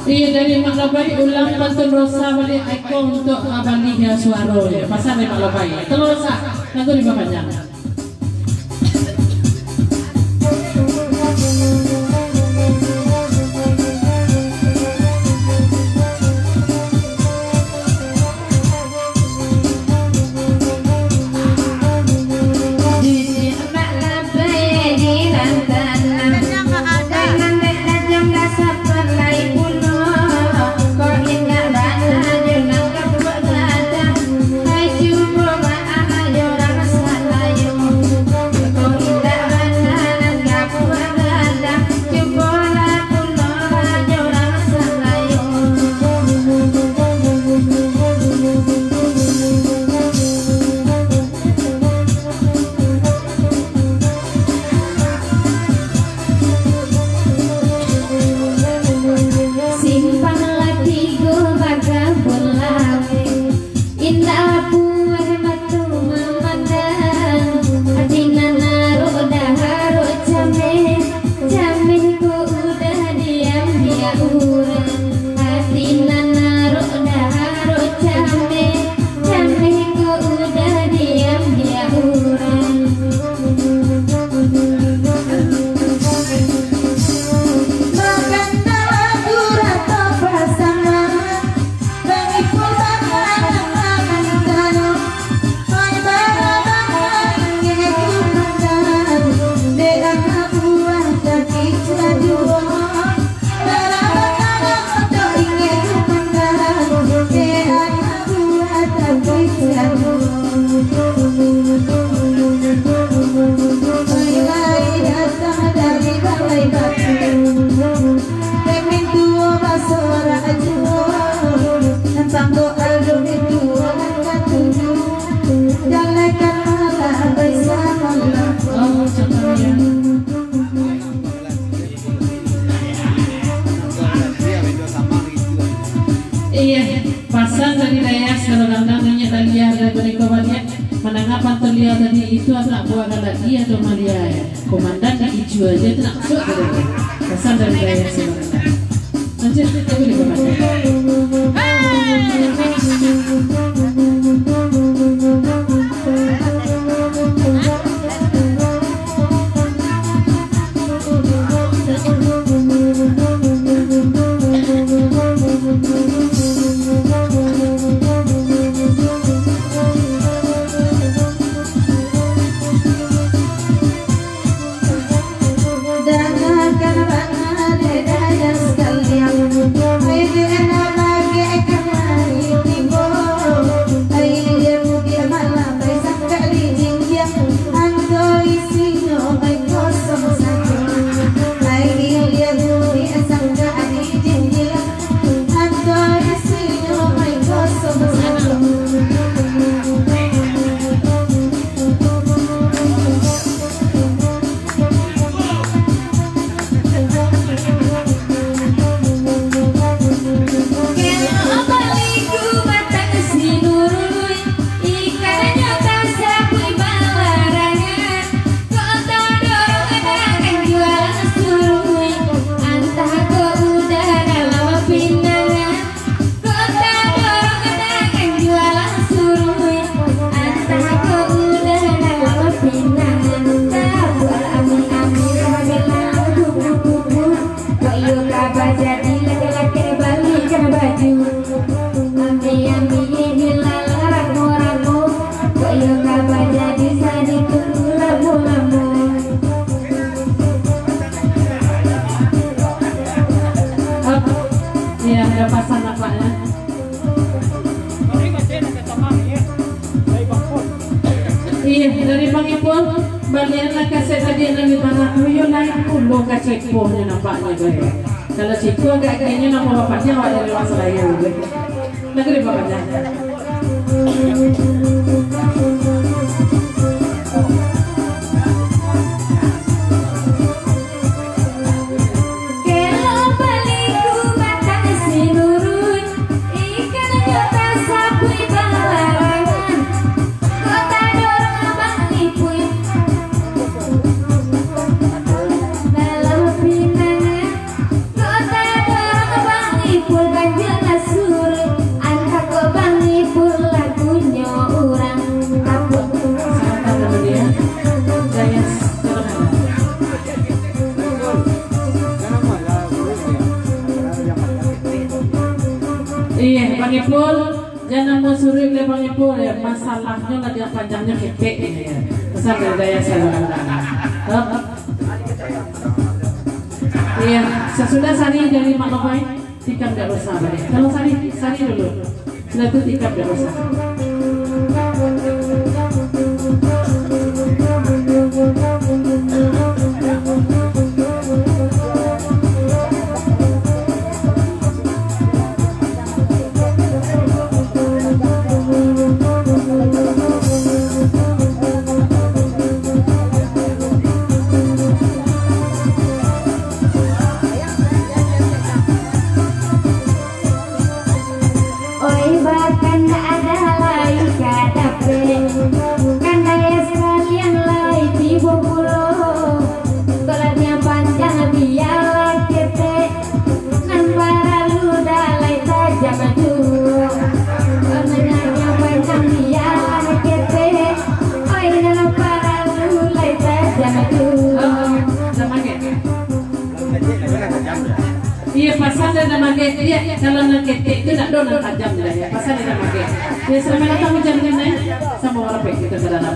Iya dari Mak Lobai ulang pantun Rosa balik Eko untuk abalinya suara ya. Pasal dari Mak Lobai. Telur Rosa, lagu di bapaknya. Menanggapan terlihat tadi itu anak buah kata dia atau Maria ya. Komandan di Ijo aja itu nak masuk ke pesan dari saya sebenarnya. Lanjut kita boleh kepada. Iya dari pangipun balian lah kasih tadi lebih banyak yuk naik pulau ke cepohnya nampaknya gue. Kalau cepo agak kayaknya nama bapaknya awak dari masalah ya gue. Negeri bapaknya. Iya, Bang Ipul, jangan mau suruh oleh Bang Ipul ya, masalahnya lagi panjangnya ketek ini ya. Besar dari daya saya. Iya, sesudah Sari dari Mak Lopai, tikam tidak usah balik. Kalau Sari dulu, setelah itu tikam tidak usah. Iya pasal ada magnet dia kalau ngeketek itu tidak doang tajam lah ya pasal ada magnet. Ya selama datang hujan ya sama orang pek kita ke dalam.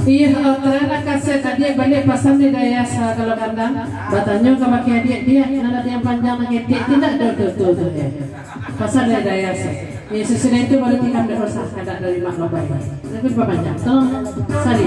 Iya, ternyata kasih tadi balik pasang di daya kalau kandang batanya ke pakai dia nada yang panjang ngetik tidak tuh ya pasang di daya ya sesudah itu baru tikam berusah ada dari mak lobai tapi panjang tolong Sari.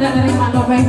Dari Mak Lobai,